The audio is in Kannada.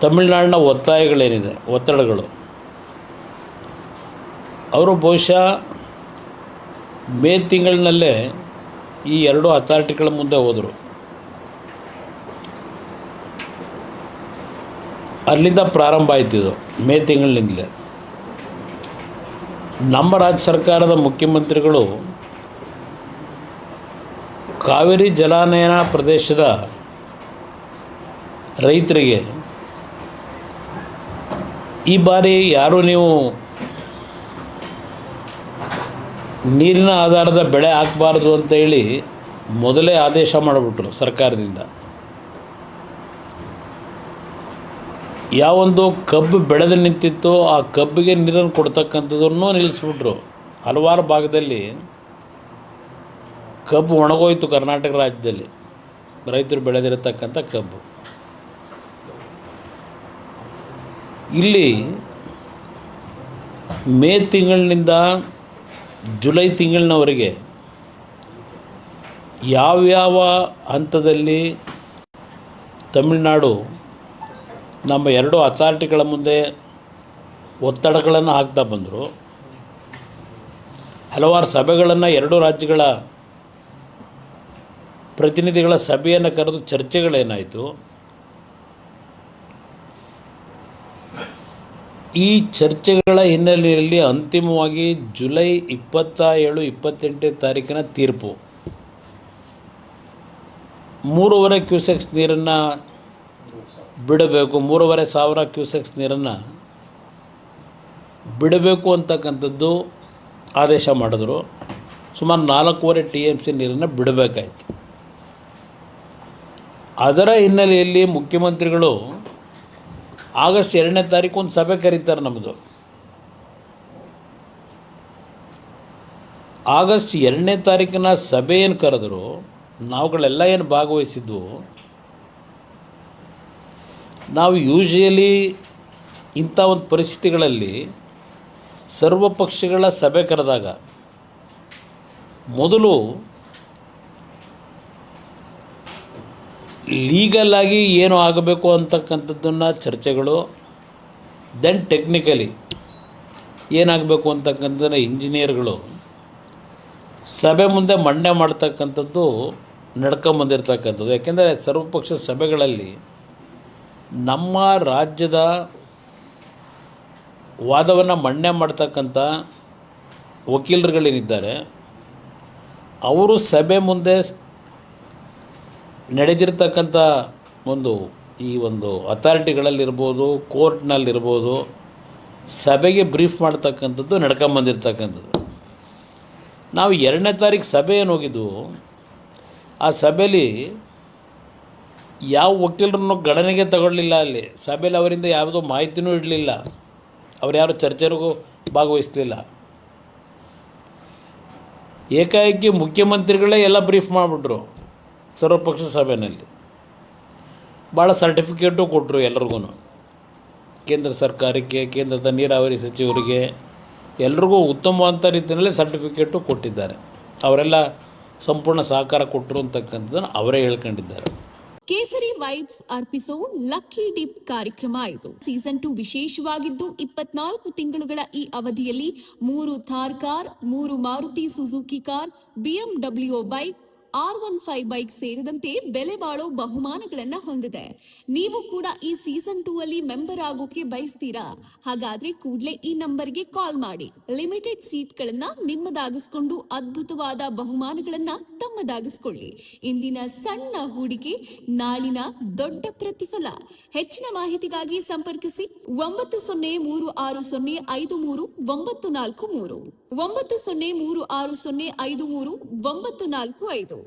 ತಮಿಳುನಾಡಿನ ಒತ್ತಾಯಗಳೇನಿದೆ, ಒತ್ತಡಗಳು, ಅವರು ಬಹುಶಃ ಮೇ ತಿಂಗಳಿನಲ್ಲೇ ಈ ಎರಡು ಅಥಾರಿಟಿಗಳ ಮುಂದೆ ಹೋದರು. ಅಲ್ಲಿಂದ ಪ್ರಾರಂಭ ಆಯ್ತಿದ್ದು ಮೇ ತಿಂಗಳಿನಿಂದಲೇ. ನಮ್ಮ ರಾಜ್ಯ ಸರ್ಕಾರದ ಮುಖ್ಯಮಂತ್ರಿಗಳು ಕಾವೇರಿ ಜಲಾನಯನ ಪ್ರದೇಶದ ರೈತರಿಗೆ ಈ ಬಾರಿ ಯಾರೂ ನೀವು ನೀರಿನ ಆಧಾರದ ಬೆಳೆ ಹಾಕಬಾರ್ದು ಅಂತೇಳಿ ಮೊದಲೇ ಆದೇಶ ಮಾಡಿಬಿಟ್ರು ಸರ್ಕಾರದಿಂದ. ಯಾವೊಂದು ಕಬ್ಬು ಬೆಳೆದು ನಿಂತಿತ್ತೋ ಆ ಕಬ್ಬಿಗೆ ನೀರನ್ನು ಕೊಡ್ತಕ್ಕಂಥದ್ದನ್ನು ನಿಲ್ಲಿಸ್ಬಿಟ್ರು. ಹಲವಾರು ಭಾಗದಲ್ಲಿ ಕಬ್ಬು ಒಣಗೋಯ್ತು. ಕರ್ನಾಟಕ ರಾಜ್ಯದಲ್ಲಿ ರೈತರು ಬೆಳೆದಿರತಕ್ಕಂಥ ಕಬ್ಬು. ಇಲ್ಲಿ ಮೇ ತಿಂಗಳಿನಿಂದ ಜುಲೈ ತಿಂಗಳಿನವರೆಗೆ ಯಾವ್ಯಾವ ಹಂತದಲ್ಲಿ ತಮಿಳುನಾಡು ನಮ್ಮ ಎರಡು ಅಥಾರಿಟಿಗಳ ಮುಂದೆ ಒತ್ತಡಗಳನ್ನು ಹಾಕ್ತಾ ಬಂದರು. ಹಲವಾರು ಸಭೆಗಳನ್ನು, ಎರಡು ರಾಜ್ಯಗಳ ಪ್ರತಿನಿಧಿಗಳ ಸಭೆಯನ್ನು ಕರೆದು ಚರ್ಚೆಗಳೇನಾಯಿತು. ಈ ಚರ್ಚೆಗಳ ಹಿನ್ನೆಲೆಯಲ್ಲಿ ಅಂತಿಮವಾಗಿ ಜುಲೈ 27, 28ನೇ ತಾರೀಕಿನ ತೀರ್ಪು 3.5 ಕ್ಯೂಸೆಕ್ಸ್ ನೀರನ್ನು ಬಿಡಬೇಕು, 3,500 ಕ್ಯೂಸೆಕ್ಸ್ ನೀರನ್ನು ಬಿಡಬೇಕು ಅಂತಕ್ಕಂಥದ್ದು ಆದೇಶ ಮಾಡಿದ್ರು. ಸುಮಾರು 4.5 TMC ನೀರನ್ನು ಬಿಡಬೇಕಾಯಿತು. ಅದರ ಹಿನ್ನೆಲೆಯಲ್ಲಿ ಮುಖ್ಯಮಂತ್ರಿಗಳು ಆಗಸ್ಟ್ 2ನೇ ತಾರೀಕು ಒಂದು ಸಭೆ ಕರೀತಾರೆ. ನಮ್ಮದು ಆಗಸ್ಟ್ 2ನೇ ತಾರೀಕಿನ ಸಭೆ ಏನು ಕರೆದ್ರು, ನಾವುಗಳೆಲ್ಲ ಏನು ಭಾಗವಹಿಸಿದ್ವು. ನಾವು ಯೂಶುವಲಿ ಇಂಥ ಒಂದು ಪರಿಸ್ಥಿತಿಗಳಲ್ಲಿ ಸರ್ವ ಪಕ್ಷಗಳ ಸಭೆ ಕರೆದಾಗ ಮೊದಲು ಲೀಗಲಾಗಿ ಏನು ಆಗಬೇಕು ಅಂತಕ್ಕಂಥದ್ದನ್ನು ಚರ್ಚೆಗಳು, ದೆನ್ ಟೆಕ್ನಿಕಲಿ ಏನಾಗಬೇಕು ಅಂತಕ್ಕಂಥದ್ದನ್ನು ಇಂಜಿನಿಯರ್ಗಳು ಸಭೆ ಮುಂದೆ ಮಂಡನೆ ಮಾಡ್ತಕ್ಕಂಥದ್ದು ನಡ್ಕೊಂಬಂದಿರ್ತಕ್ಕಂಥದ್ದು. ಯಾಕೆಂದರೆ ಸರ್ವಪಕ್ಷ ಸಭೆಗಳಲ್ಲಿ ನಮ್ಮ ರಾಜ್ಯದ ವಾದವನ್ನು ಮಂಡನೆ ಮಾಡ್ತಕ್ಕಂಥ ವಕೀಲರುಗಳೇನಿದ್ದಾರೆ ಅವರು ಸಭೆ ಮುಂದೆ ನಡೆದಿರ್ತಕ್ಕಂಥ ಈ ಒಂದು ಅಥಾರಿಟಿಗಳಲ್ಲಿರ್ಬೋದು, ಕೋರ್ಟ್ನಲ್ಲಿರ್ಬೋದು, ಸಭೆಗೆ ಬ್ರೀಫ್ ಮಾಡ್ತಕ್ಕಂಥದ್ದು ನಡ್ಕೊಂಬಂದಿರ್ತಕ್ಕಂಥದ್ದು. ನಾವು 2ನೇ ತಾರೀಕು ಸಭೆ ಏನು ಹೋಗಿದ್ವು, ಆ ಸಭೆಯಲ್ಲಿ ಯಾವ ವಕೀಲರನ್ನು ಗಣನೆಗೆ ತಗೊಳ್ಳಿಲ್ಲ. ಅಲ್ಲಿ ಸಭೆಯಲ್ಲಿ ಅವರಿಂದ ಯಾವುದೋ ಮಾಹಿತಿನೂ ಇಡಲಿಲ್ಲ. ಅವ್ರು ಯಾರು ಚರ್ಚೆಗೂ ಭಾಗವಹಿಸಲಿಲ್ಲ. ಏಕಾಏಕಿ ಮುಖ್ಯಮಂತ್ರಿಗಳೇ ಎಲ್ಲ ಬ್ರೀಫ್ ಮಾಡಿಬಿಟ್ರು ಸರ್ವಪಕ್ಷ ಸಭೆಯಲ್ಲಿ. ಭಾಳ ಸರ್ಟಿಫಿಕೇಟು ಕೊಟ್ಟರು ಎಲ್ಲರಿಗೂ, ಕೇಂದ್ರ ಸರ್ಕಾರಕ್ಕೆ, ಕೇಂದ್ರದ ನೀರಾವರಿ ಸಚಿವರಿಗೆ, ಎಲ್ರಿಗೂ ಉತ್ತಮವಾದ ರೀತಿಯಲ್ಲಿ ಸರ್ಟಿಫಿಕೇಟು ಕೊಟ್ಟಿದ್ದಾರೆ. ಅವರೆಲ್ಲ ಸಂಪೂರ್ಣ ಸಹಕಾರ ಕೊಟ್ಟರು ಅಂತಕ್ಕಂಥದ್ದನ್ನು ಅವರೇ ಹೇಳ್ಕೊಂಡಿದ್ದಾರೆ. ಕೇಸರಿ ವೈಬ್ಸ್ ಅರ್ಪಿಸೋ ಲಕ್ಕಿ ಡಿಪ್ ಕಾರ್ಯಕ್ರಮ ಇದು. ಸೀಸನ್ 2 ವಿಶೇಷವಾಗಿದ್ದು 24 ತಿಂಗಳುಗಳ ಈ ಅವಧಿಯಲ್ಲಿ 3 Thar car, 3 Maruti Suzuki car, BMW bike, R15 bike ಸೇರಿದಂತೆ ಬೆಲೆ ಬಾಳೋ ಬಹುಮಾನಗಳನ್ನ ಹೊಂದಿದೆ. ನೀವು ಕೂಡ ಈ ಸೀಸನ್ 2 ಅಲ್ಲಿ ಮೆಂಬರ್ ಆಗೋಕೆ ಬಯಸ್ತೀರಾ? ಹಾಗಾದ್ರೆ ಕೂಡಲೇ ಈ ನಂಬರ್ಗೆ ಕಾಲ್ ಮಾಡಿ ಲಿಮಿಟೆಡ್ ಸೀಟ್ಗಳನ್ನ ನಿಮ್ಮದಾಗಿಸ್ಕೊಂಡು ಅದ್ಭುತವಾದ ಬಹುಮಾನಗಳನ್ನ ತಮ್ಮದಾಗಿಸ್ಕೊಳ್ಳಿ. ಇಂದಿನ ಸಣ್ಣ ಹೂಡಿಕೆ ನಾಳಿನ ದೊಡ್ಡ ಪ್ರತಿಫಲ. ಹೆಚ್ಚಿನ ಮಾಹಿತಿಗಾಗಿ ಸಂಪರ್ಕಿಸಿ 9036053943 9036053945.